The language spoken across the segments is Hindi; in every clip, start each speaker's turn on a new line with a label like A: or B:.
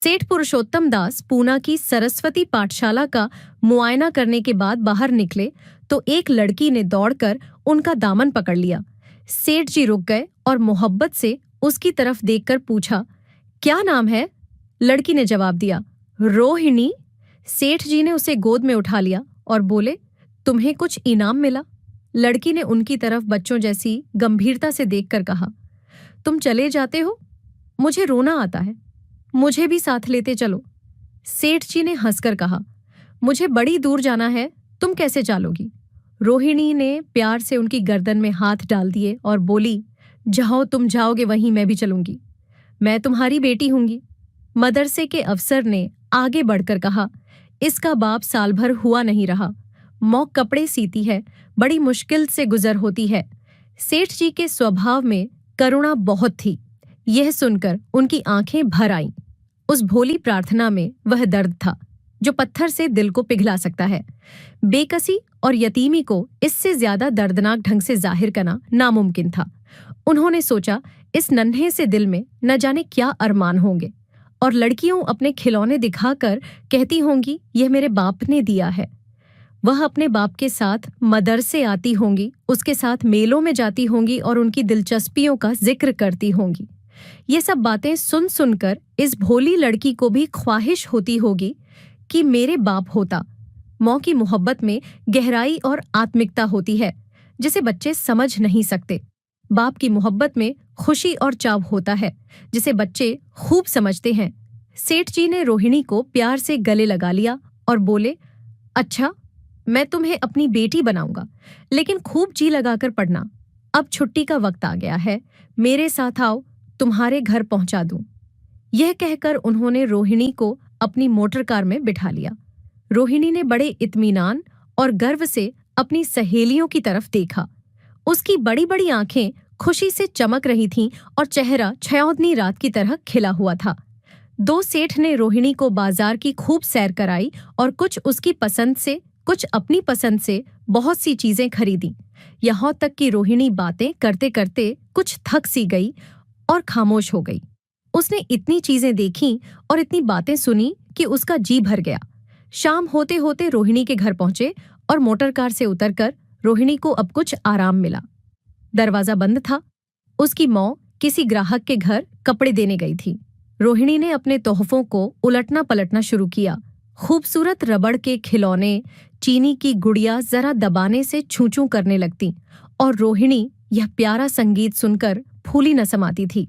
A: सेठ पुरुषोत्तम दास पूना की सरस्वती पाठशाला का मुआयना करने के बाद बाहर निकले तो एक लड़की ने दौड़कर उनका दामन पकड़ लिया। सेठ जी रुक गए और मोहब्बत से उसकी तरफ देखकर पूछा, क्या नाम है? लड़की ने जवाब दिया, रोहिणी। सेठ जी ने उसे गोद में उठा लिया और बोले, तुम्हें कुछ इनाम मिला? लड़की ने उनकी तरफ बच्चों जैसी गंभीरता से देखकर कहा, तुम चले जाते हो, मुझे रोना आता है, मुझे भी साथ लेते चलो। सेठ जी ने हंसकर कहा, मुझे बड़ी दूर जाना है, तुम कैसे चलोगी? रोहिणी ने प्यार से उनकी गर्दन में हाथ डाल दिए और बोली, जहाँ तुम जाओगे वहीं मैं भी चलूंगी, मैं तुम्हारी बेटी हूंगी। मदरसे के अफसर ने आगे बढ़कर कहा, इसका बाप साल भर हुआ नहीं रहा, मौक कपड़े सीती है, बड़ी मुश्किल से गुजर होती है। सेठ जी के स्वभाव में करुणा बहुत थी। यह सुनकर उनकी आंखें भर आईं। उस भोली प्रार्थना में वह दर्द था जो पत्थर से दिल को पिघला सकता है। बेकसी और यतीमी को इससे ज्यादा दर्दनाक ढंग से जाहिर करना नामुमकिन था। उन्होंने सोचा, इस नन्हे से दिल में न जाने क्या अरमान होंगे और लड़कियों अपने खिलौने दिखाकर कहती होंगी, यह मेरे बाप ने दिया है। वह अपने बाप के साथ मदरसे आती होंगी, उसके साथ मेलों में जाती होंगी और उनकी दिलचस्पियों का जिक्र करती होंगी। ये सब बातें सुन सुनकर इस भोली लड़की को भी ख्वाहिश होती होगी कि मेरे बाप होता। माँ की मोहब्बत में गहराई और आत्मिकता होती है जिसे बच्चे समझ नहीं सकते। बाप की मोहब्बत में खुशी और चाव होता है जिसे बच्चे खूब समझते हैं। सेठ जी ने रोहिणी को प्यार से गले लगा लिया और बोले, अच्छा, मैं तुम्हें अपनी बेटी बनाऊंगा, लेकिन खूब जी लगाकर पढ़ना। अब छुट्टी का वक्त आ गया है, मेरे साथ आओ, तुम्हारे घर पहुंचा दूं। यह कहकर उन्होंने रोहिणी को अपनी मोटर कार में बिठा लिया। रोहिणी ने बड़े इत्मीनान और गर्व से अपनी सहेलियों की तरफ देखा। उसकी बड़ी बड़ी आंखें खुशी से चमक रही थीं और चेहरा छयोदनी रात की तरह खिला हुआ था। दो सेठ ने रोहिणी को बाजार की खूब सैर कराई और कुछ उसकी पसंद से, कुछ अपनी पसंद से बहुत सी चीजें खरीदी। यहाँ तक कि रोहिणी बातें करते करते कुछ थक सी गई और खामोश हो गई। उसने इतनी चीजें देखीं और इतनी बातें सुनी कि उसका जी भर गया। शाम होते होते रोहिणी के घर पहुंचे और मोटर कार से उतरकर रोहिणी को अब कुछ आराम मिला। दरवाजा बंद था। उसकी माँ किसी ग्राहक के घर कपड़े देने गई थी। रोहिणी ने अपने तोहफों को उलटना पलटना शुरू किया। खूबसूरत रबड़ के खिलौने, चीनी की गुड़िया जरा दबाने से छू छू करने लगती और रोहिणी यह प्यारा संगीत सुनकर फूली न समाती थी।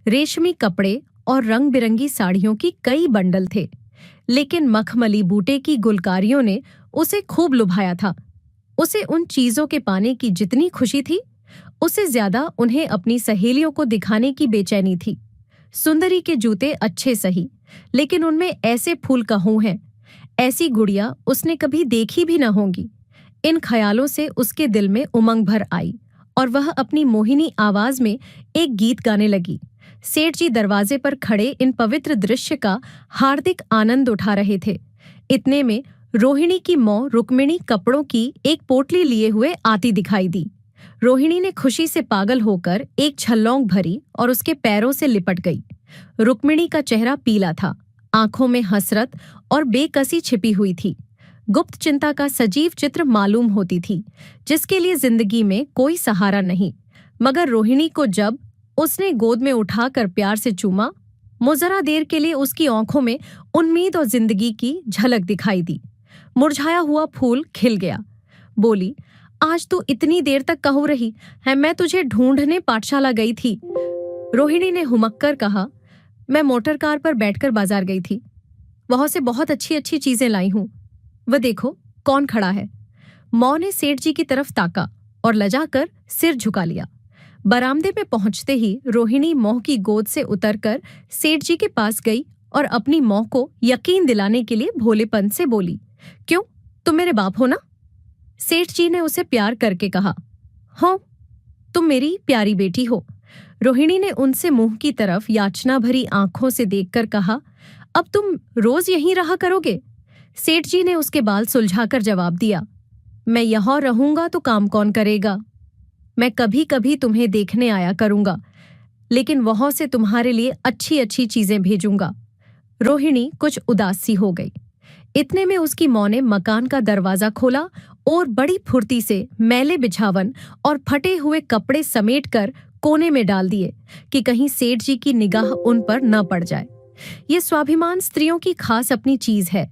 A: रेशमी कपड़े और रंग बिरंगी साड़ियों की कई बंडल थे, लेकिन मखमली बूटे की गुलकारियों ने उसे खूब लुभाया था। उसे उन चीजों के पाने की जितनी खुशी थी, उससे ज्यादा उन्हें अपनी सहेलियों को दिखाने की बेचैनी थी। सुंदरी के जूते अच्छे सही, लेकिन उनमें ऐसे फूल कहूं हैं, ऐसी गुड़िया उसने कभी देखी भी न होंगी। इन ख्यालों से उसके दिल में उमंग भर आई और वह अपनी मोहिनी आवाज में एक गीत गाने लगी। सेठ जी दरवाजे पर खड़े इन पवित्र दृश्य का हार्दिक आनंद उठा रहे थे। इतने में रोहिणी की माँ रुक्मिणी कपड़ों की एक पोटली लिए हुए आती दिखाई दी। रोहिणी ने खुशी से पागल होकर एक छल्लौंग भरी और उसके पैरों से लिपट गई। रुक्मिणी का चेहरा पीला था, आंखों में हसरत और बेकसी छिपी हुई थी। गुप्त चिंता का सजीव चित्र मालूम होती थी, जिसके लिए जिंदगी में कोई सहारा नहीं। मगर रोहिणी को जब उसने गोद में उठाकर प्यार से चूमा, मुजरा देर के लिए उसकी आंखों में उम्मीद और जिंदगी की झलक दिखाई दी। मुरझाया हुआ फूल खिल गया। बोली, आज तू इतनी देर तक कहाँ रही है? मैं तुझे ढूंढने पाठशाला गई थी। रोहिणी ने हुमक्कर कहा, मैं मोटर कार पर बैठकर बाजार गई थी, वहां से बहुत अच्छी अच्छी चीजें लाई हूं। वह देखो कौन खड़ा है। माँ ने सेठ जी की तरफ ताका और लजाकर सिर झुका लिया। बरामदे में पहुंचते ही रोहिणी माँ की गोद से उतरकर सेठ जी के पास गई और अपनी माँ को यकीन दिलाने के लिए भोलेपन से बोली, क्यों, तुम मेरे बाप हो ना? सेठ जी ने उसे प्यार करके कहा, हाँ, तुम मेरी प्यारी बेटी हो। रोहिणी ने उनसे मुंह की तरफ याचना भरी आंखों से देखकर कहा, अब तुम रोज यहीं रहा करोगे? सेठ जी ने उसके बाल सुलझाकर जवाब दिया, मैं यहाँ रहूंगा तो काम कौन करेगा? मैं कभी कभी तुम्हें देखने आया करूंगा, लेकिन वहां से तुम्हारे लिए अच्छी अच्छी चीजें भेजूंगा। रोहिणी कुछ उदास सी हो गई। इतने में उसकी माँ ने मकान का दरवाजा खोला और बड़ी फुर्ती से मैले बिछावन और फटे हुए कपड़े समेटकर कोने में डाल दिए कि कहीं सेठ जी की निगाह उन पर न पड़ जाए। ये स्वाभिमान स्त्रियों की खास अपनी चीज है।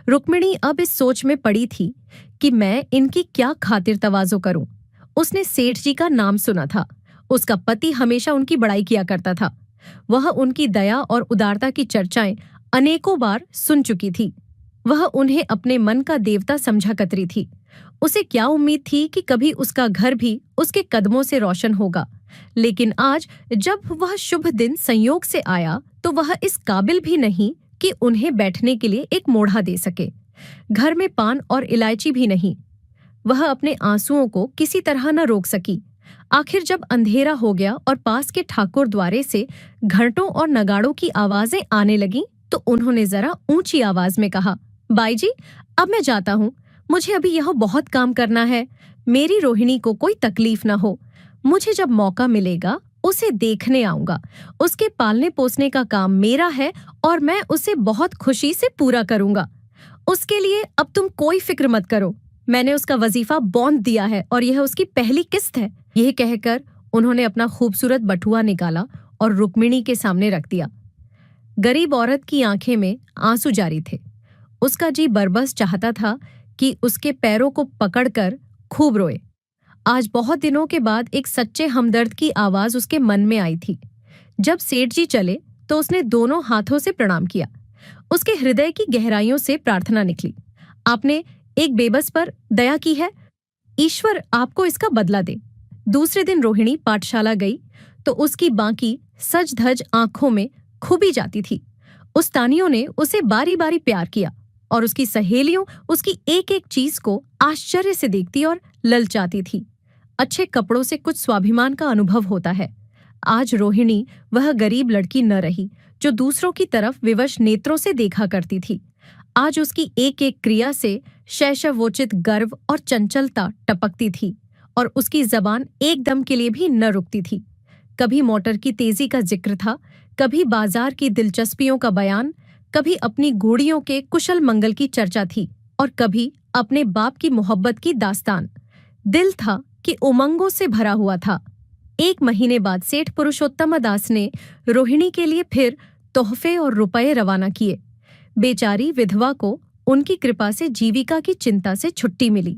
A: रुक्मिणी अब इस सोच में पड़ी थी कि मैं इनकी क्या खातिर तवाज़ो करूं। उसने सेठ जी का नाम सुना था। उसका पति हमेशा उनकी बड़ाई किया करता था। वह उनकी दया और उदारता की चर्चाएं अनेकों बार सुन चुकी थी। वह उन्हें अपने मन का देवता समझा करती थी। उसे क्या उम्मीद थी कि कभी उसका घर भी उसके कदमों से रोशन होगा, लेकिन आज जब वह शुभ दिन संयोग से आया तो वह इस काबिल भी नहीं कि उन्हें बैठने के लिए एक मोढ़ा दे सके। घर में पान और इलायची भी नहीं। वह अपने आंसुओं को किसी तरह न रोक सकी। आखिर जब अंधेरा हो गया और पास के ठाकुर द्वारे से घंटों और नगाड़ों की आवाजें आने लगीं, तो उन्होंने जरा ऊंची आवाज में कहा, बाई जी, अब मैं जाता हूँ। मुझे अभी यहाँ बहुत काम करना है। मेरी रोहिणी को कोई तकलीफ न हो। मुझे जब मौका मिलेगा उसे देखने आऊंगा। उसके पालने पोसने का काम मेरा है और मैं उसे बहुत खुशी से पूरा करूंगा। उसके लिए अब तुम कोई फिक्र मत करो। मैंने उसका वजीफा बॉन्ध दिया है और यह उसकी पहली किस्त है। यह कहकर उन्होंने अपना खूबसूरत बटुआ निकाला और रुक्मिणी के सामने रख दिया। गरीब औरत की आंखें में आंसू जारी थे। उसका जी बरबस चाहता था कि उसके पैरों को पकड़कर खूब रोए। आज बहुत दिनों के बाद एक सच्चे हमदर्द की आवाज उसके मन में आई थी। जब सेठ जी चले तो उसने दोनों हाथों से प्रणाम किया। उसके हृदय की गहराइयों से प्रार्थना निकली, आपने एक बेबस पर दया की है, ईश्वर आपको इसका बदला दे। दूसरे दिन रोहिणी पाठशाला गई तो उसकी बाकी सज धज आंखों में खूबी जाती थी। उस्तानियों ने उसे बारी बारी प्यार किया और उसकी सहेलियों उसकी एक एक चीज को आश्चर्य से देखती और ललचाती थी। अच्छे कपड़ों से कुछ स्वाभिमान का अनुभव होता है। आज रोहिणी वह गरीब लड़की न रही जो दूसरों की तरफ विवश नेत्रों से देखा करती थी। आज उसकी एक एक क्रिया से शैशवोचित गर्व और चंचलता टपकती थी और उसकी जबान एक दम के लिए भी न रुकती थी। कभी मोटर की तेजी का जिक्र था, कभी बाजार की दिलचस्पियों का बयान, कभी अपनी घोड़ियों के कुशल मंगल की चर्चा थी और कभी अपने बाप की मोहब्बत की दास्तान। दिल था कि उमंगों से भरा हुआ था। 1 महीने बाद सेठ पुरुषोत्तम दास ने रोहिणी के लिए फिर तोहफे और रुपए रवाना किए। बेचारी विधवा को उनकी कृपा से जीविका की चिंता से छुट्टी मिली।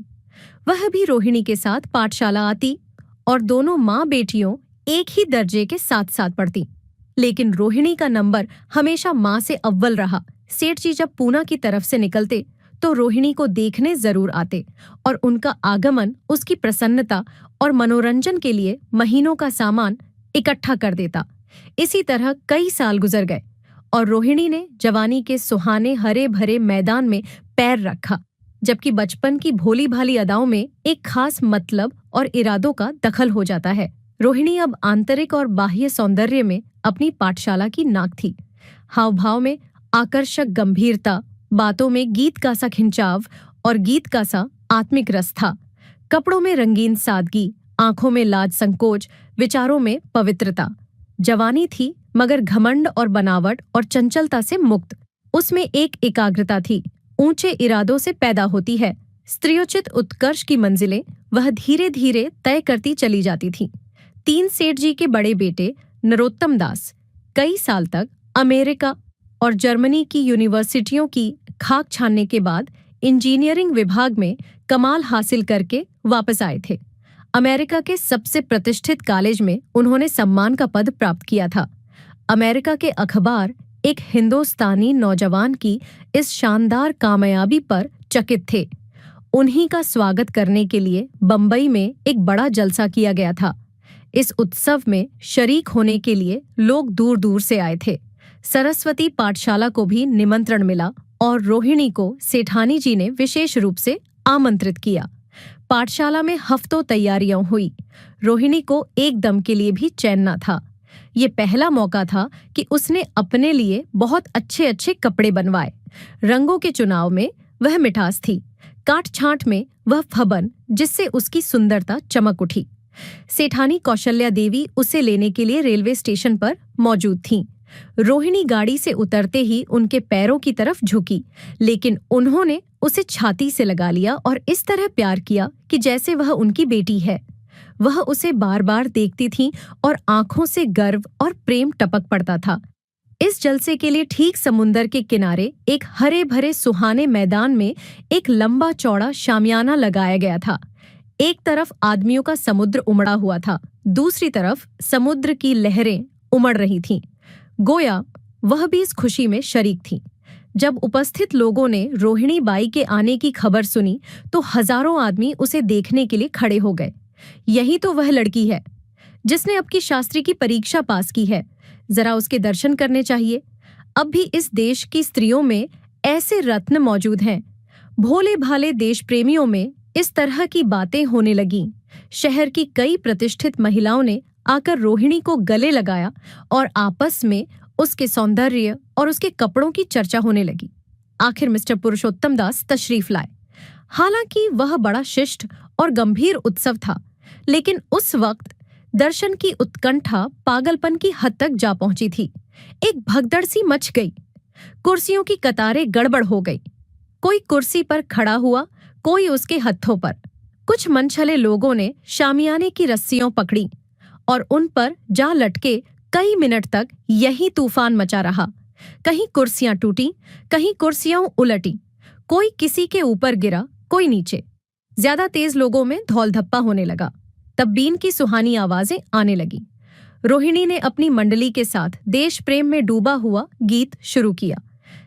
A: वह भी रोहिणी के साथ पाठशाला आती और दोनों माँ बेटियों एक ही दर्जे के साथ साथ पढ़ती। लेकिन रोहिणी का नंबर हमेशा माँ से अव्वल रहा। सेठ जी जब पूना की तरफ से निकलते तो रोहिणी को देखने जरूर आते और उनका आगमन उसकी प्रसन्नता और मनोरंजन के लिए महीनों का सामान इकट्ठा कर देता। इसी तरह कई साल गुजर गए और रोहिणी ने जवानी के सुहाने हरे भरे मैदान में पैर रखा, जबकि बचपन की भोली भाली अदाओं में एक खास मतलब और इरादों का दखल हो जाता है। रोहिणी अब आंतरिक और बाह्य सौंदर्य में अपनी पाठशाला की नाक थी। हाव भाव में आकर्षक गंभीरता, बातों में गीत का सा खिंचाव और गीत का सा आत्मिक रस था। कपड़ों में रंगीन सादगी, आंखों में लाज संकोच, विचारों में पवित्रता। जवानी थी मगर घमंड और बनावट और चंचलता से मुक्त। उसमें एक एकाग्रता थी, ऊंचे इरादों से पैदा होती है। स्त्रियोचित उत्कर्ष की मंजिलें वह धीरे धीरे तय करती चली जाती थी। 3 सेठ जी के बड़े बेटे नरोत्तम दास कई साल तक अमेरिका और जर्मनी की यूनिवर्सिटियों की खाक छानने के बाद इंजीनियरिंग विभाग में कमाल हासिल करके वापस आए थे। अमेरिका के सबसे प्रतिष्ठित कॉलेज में उन्होंने सम्मान का पद प्राप्त किया था। अमेरिका के अखबार एक हिंदुस्तानी नौजवान की इस शानदार कामयाबी पर चकित थे। उन्हीं का स्वागत करने के लिए बंबई में एक बड़ा जलसा किया गया था। इस उत्सव में शरीक होने के लिए लोग दूर दूर से आए थे। सरस्वती पाठशाला को भी निमंत्रण मिला और रोहिणी को सेठानी जी ने विशेष रूप से आमंत्रित किया। पाठशाला में हफ्तों तैयारियां हुई। रोहिणी को एक दम के लिए भी चैन न था। ये पहला मौका था कि उसने अपने लिए बहुत अच्छे अच्छे कपड़े बनवाए। रंगों के चुनाव में वह मिठास थी, काट छांट में वह फबन जिससे उसकी सुंदरता चमक उठी। सेठानी कौशल्या देवी उसे लेने के लिए रेलवे स्टेशन पर मौजूद थीं। रोहिणी गाड़ी से उतरते ही उनके पैरों की तरफ झुकी, लेकिन उन्होंने उसे छाती से लगा लिया और इस तरह प्यार किया कि जैसे वह उनकी बेटी है। वह उसे बार बार देखती थीं और आंखों से गर्व और प्रेम टपक पड़ता था। इस जलसे के लिए ठीक समुंदर के किनारे एक हरे भरे सुहाने मैदान में एक लंबा चौड़ा शामियाना लगाया गया था। एक तरफ आदमियों का समुद्र उमड़ा हुआ था, दूसरी तरफ समुद्र की लहरें उमड़ रही थीं। गोया वह भी इस खुशी में शरीक थी। जब उपस्थित लोगों ने रोहिणी बाई के आने की खबर सुनी तो हजारों आदमी उसे देखने के लिए खड़े हो गए। यही तो वह लड़की है जिसने अब की शास्त्री की परीक्षा पास की है, जरा उसके दर्शन करने चाहिए। अब भी इस देश की स्त्रियों में ऐसे रत्न मौजूद हैं। भोले भाले देश प्रेमियों में इस तरह की बातें होने लगीं। शहर की कई प्रतिष्ठित महिलाओं ने आकर रोहिणी को गले लगाया और आपस में उसके सौंदर्य और उसके कपड़ों की चर्चा होने लगी। आखिर मिस्टर पुरुषोत्तम दास तशरीफ लाए। हालांकि वह बड़ा शिष्ट और गंभीर उत्सव था, लेकिन उस वक्त दर्शन की उत्कंठा पागलपन की हद तक जा पहुंची थी। एक भगदड़ सी मच गई। कुर्सियों की कतारें गड़बड़ हो गई। कोई कुर्सी पर खड़ा हुआ, कोई उसके हत्थों पर। कुछ मनछले लोगों ने शामियाने की रस्सियां पकड़ी और उन पर जा लटके कई मिनट तक यही तूफान मचा रहा। कहीं कुर्सियां टूटी, कहीं कुर्सियां उलटी, कोई किसी के ऊपर गिरा, कोई नीचे। ज्यादा तेज लोगों में धौल-धप्पा होने लगा। तब बीन की सुहानी आवाजें आने लगी। रोहिणी ने अपनी मंडली के साथ देश प्रेम में डूबा हुआ गीत शुरू किया।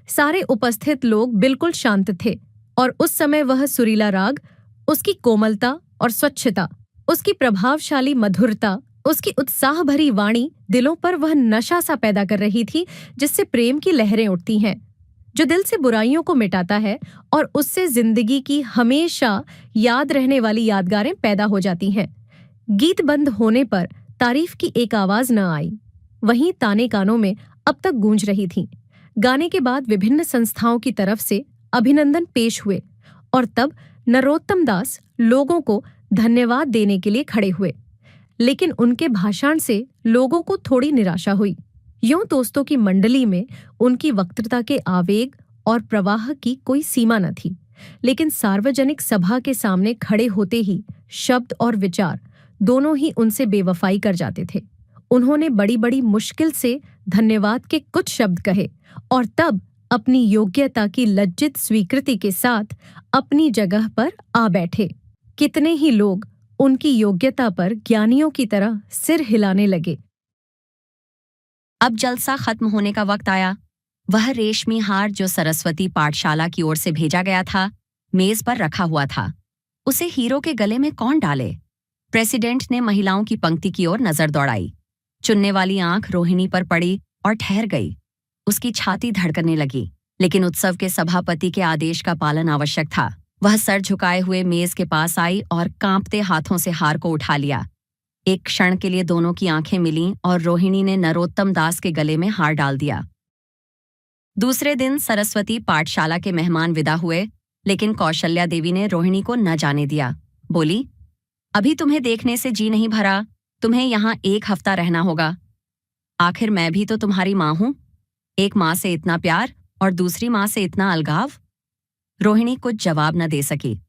A: सारे उपस्थित लोग बिल्कुल शांत थे और उस समय वह सुरीला राग, उसकी कोमलता और स्वच्छता, उसकी प्रभावशाली मधुरता, उसकी उत्साह भरी वाणी दिलों पर वह नशा सा पैदा कर रही थी जिससे प्रेम की लहरें उठती हैं, जो दिल से बुराइयों को मिटाता है और उससे जिंदगी की हमेशा याद रहने वाली यादगारें पैदा हो जाती हैं। गीत बंद होने पर तारीफ की एक आवाज न आई। वहीं ताने कानों में अब तक गूंज रही थीं। गाने के बाद विभिन्न संस्थाओं की तरफ से अभिनंदन पेश हुए और तब नरोत्तम दास लोगों को धन्यवाद देने के लिए खड़े हुए। लेकिन उनके भाषण से लोगों को थोड़ी निराशा हुई। यूं दोस्तों की मंडली में उनकी वक्तृता के आवेग और प्रवाह की कोई सीमा न थी, लेकिन सार्वजनिक सभा के सामने खड़े होते ही शब्द और विचार दोनों ही उनसे बेवफाई कर जाते थे। उन्होंने बड़ी बड़ी मुश्किल से धन्यवाद के कुछ शब्द कहे और तब अपनी योग्यता की लज्जित स्वीकृति के साथ अपनी जगह पर आ बैठे। कितने ही लोग उनकी योग्यता पर ज्ञानियों की तरह सिर हिलाने लगे।
B: अब जलसा खत्म होने का वक्त आया। वह रेशमी हार जो सरस्वती पाठशाला की ओर से भेजा गया था, मेज पर रखा हुआ था। उसे हीरो के गले में कौन डाले? प्रेसिडेंट ने महिलाओं की पंक्ति की ओर नजर दौड़ाई। चुनने वाली आंख रोहिणी पर पड़ी और ठहर गई। उसकी छाती धड़कने लगी, लेकिन उत्सव के सभापति के आदेश का पालन आवश्यक था। वह सर झुकाए हुए मेज के पास आई और कांपते हाथों से हार को उठा लिया। एक क्षण के लिए दोनों की आंखें मिलीं और रोहिणी ने नरोत्तम दास के गले में हार डाल दिया। दूसरे दिन सरस्वती पाठशाला के मेहमान विदा हुए, लेकिन कौशल्या देवी ने रोहिणी को न जाने दिया। बोली, अभी तुम्हें देखने से जी नहीं भरा, तुम्हें यहाँ 1 हफ्ता रहना होगा। आखिर मैं भी तो तुम्हारी माँ हूं। एक माँ से इतना प्यार और दूसरी माँ से इतना अलगाव। रोहिणी कुछ जवाब न दे सकी।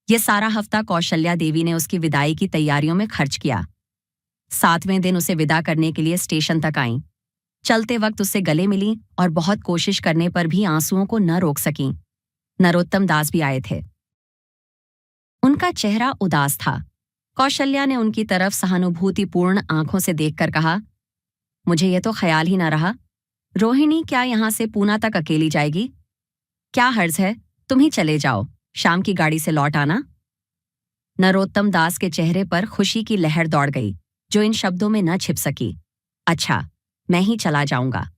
B: ये सारा हफ्ता कौशल्या देवी ने उसकी विदाई की तैयारियों में खर्च किया। 7वें दिन उसे विदा करने के लिए स्टेशन तक आईं। चलते वक्त उससे गले मिली और बहुत कोशिश करने पर भी आंसुओं को न रोक सकीं। नरोत्तम दास भी आए थे। उनका चेहरा उदास था। कौशल्या ने उनकी तरफ सहानुभूतिपूर्ण आंखों से देखकर कहा, मुझे ये तो ख्याल ही न रहा, रोहिणी क्या यहाँ से पूना तक अकेली जाएगी? क्या हर्ज है, तुम ही चले जाओ, शाम की गाड़ी से लौट आना। नरोत्तम दास के चेहरे पर खुशी की लहर दौड़ गई, जो इन शब्दों में न छिप सकी। अच्छा, मैं ही चला जाऊंगा।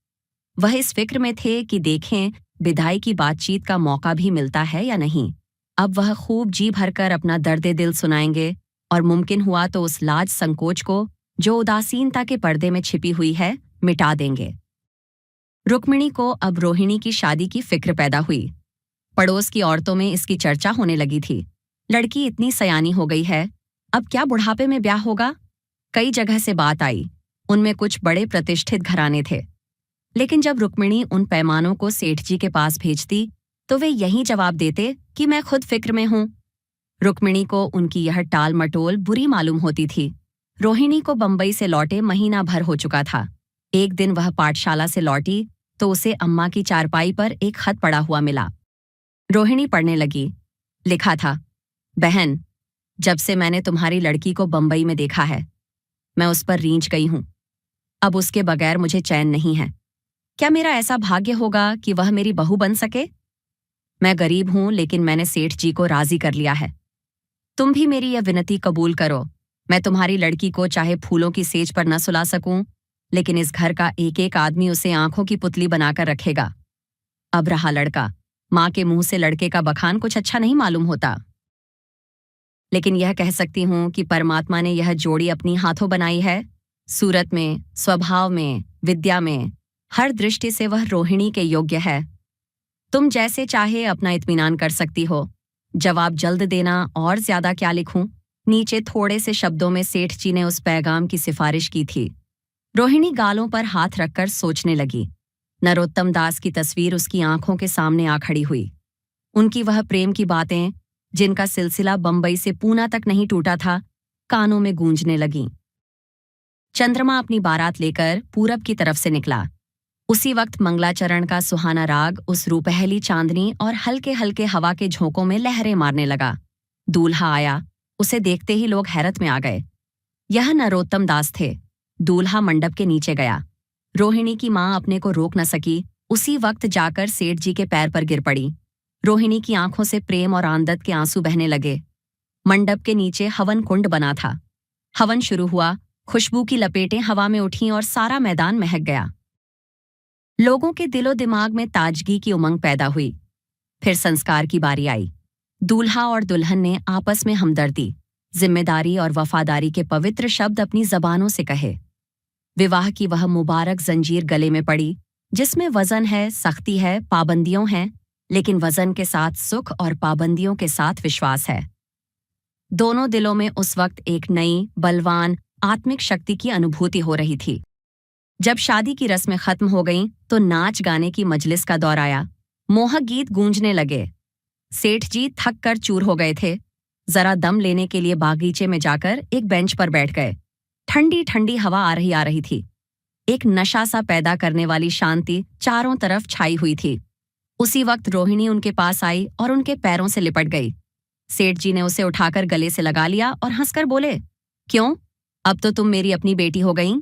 B: वह इस फिक्र में थे कि देखें विदाई की बातचीत का मौका भी मिलता है या नहीं। अब वह खूब जी भरकर अपना दर्द दिल सुनाएंगे और मुमकिन हुआ तो उस लाज संकोच को जो उदासीनता के पर्दे में छिपी हुई है मिटा देंगे। रुक्मिणी को अब रोहिणी की शादी की फिक्र पैदा हुई। पड़ोस की औरतों में इसकी चर्चा होने लगी थी। लड़की इतनी सयानी हो गई है, अब क्या बुढ़ापे में ब्याह होगा? कई जगह से बात आई। उनमें कुछ बड़े प्रतिष्ठित घराने थे। लेकिन जब रुक्मिणी उन पैमानों को सेठ जी के पास भेजती तो वे यही जवाब देते कि मैं खुद फिक्र में हूं। रुक्मिणी को उनकी यह टाल मटोल बुरी मालूम होती थी। रोहिणी को बंबई से लौटे महीना भर हो चुका था। एक दिन वह पाठशाला से लौटी तो उसे अम्मा की चारपाई पर एक खत पड़ा हुआ मिला। रोहिणी पढ़ने लगी। लिखा था, बहन, जब से मैंने तुम्हारी लड़की को बंबई में देखा है मैं उस पर रींझ गई हूं। अब उसके बगैर मुझे चैन नहीं है। क्या मेरा ऐसा भाग्य होगा कि वह मेरी बहू बन सके? मैं गरीब हूं लेकिन मैंने सेठ जी को राजी कर लिया है। तुम भी मेरी यह विनती कबूल करो। मैं तुम्हारी लड़की को चाहे फूलों की सेज पर न सुला सकूं, लेकिन इस घर का एक एक आदमी उसे आंखों की पुतली बनाकर रखेगा। अब रहा लड़का, मां के मुंह से लड़के का बखान कुछ अच्छा नहीं मालूम होता, लेकिन यह कह सकती हूं कि परमात्मा ने यह जोड़ी अपनी हाथों बनाई है। सूरत में, स्वभाव में, विद्या में, हर दृष्टि से वह रोहिणी के योग्य है। तुम जैसे चाहे अपना इत्मीनान कर सकती हो। जवाब जल्द देना और ज्यादा क्या लिखूं? नीचे थोड़े से शब्दों में सेठ जी ने उस पैगाम की सिफारिश की थी। रोहिणी गालों पर हाथ रखकर सोचने लगी। नरोत्तम दास की तस्वीर उसकी आंखों के सामने आ खड़ी हुई। उनकी वह प्रेम की बातें, जिनका सिलसिला बंबई से पूना तक नहीं टूटा था, कानों में गूंजने लगीं। चंद्रमा अपनी बारात लेकर पूरब की तरफ से निकला। उसी वक्त मंगलाचरण का सुहाना राग उस रूपहली चांदनी और हल्के हल्के हवा के झोंकों में लहरें मारने लगा। दूल्हा आया। उसे देखते ही लोग हैरत में आ गए। यह नरोत्तम दास थे। दूल्हा मंडप के नीचे गया। रोहिणी की मां अपने को रोक न सकी। उसी वक्त जाकर सेठ जी के पैर पर गिर पड़ी। रोहिणी की आंखों से प्रेम और आनंद के आंसू बहने लगे। मंडप के नीचे हवन कुंड बना था। हवन शुरू हुआ। खुशबू की लपेटें हवा में उठीं और सारा मैदान महक गया। लोगों के दिलो दिमाग में ताजगी की उमंग पैदा हुई। फिर संस्कार की बारी आई। दूल्हा और दुल्हन ने आपस में हमदर्दी, जिम्मेदारी और वफादारी के पवित्र शब्द अपनी जबानों से कहे। विवाह की वह मुबारक जंजीर गले में पड़ी, जिसमें वजन है, सख्ती है, पाबंदियों हैं, लेकिन वजन के साथ सुख और पाबंदियों के साथ विश्वास है। दोनों दिलों में उस वक्त एक नई, बलवान, आत्मिक शक्ति की अनुभूति हो रही थी। जब शादी की रस्में खत्म हो गईं, तो नाच गाने की मजलिस का दौर आया। मोहक गीत गूंजने लगे। सेठ जी थक कर चूर हो गए थे। जरा दम लेने के लिए बागीचे में जाकर एक बेंच पर बैठ गए। ठंडी ठंडी हवा आ रही थी। एक नशा सा पैदा करने वाली शांति चारों तरफ छाई हुई थी। उसी वक्त रोहिणी उनके पास आई और उनके पैरों से लिपट गई। सेठ जी ने उसे उठाकर गले से लगा लिया और हंसकर बोले, क्यों, अब तो तुम मेरी अपनी बेटी हो गईं।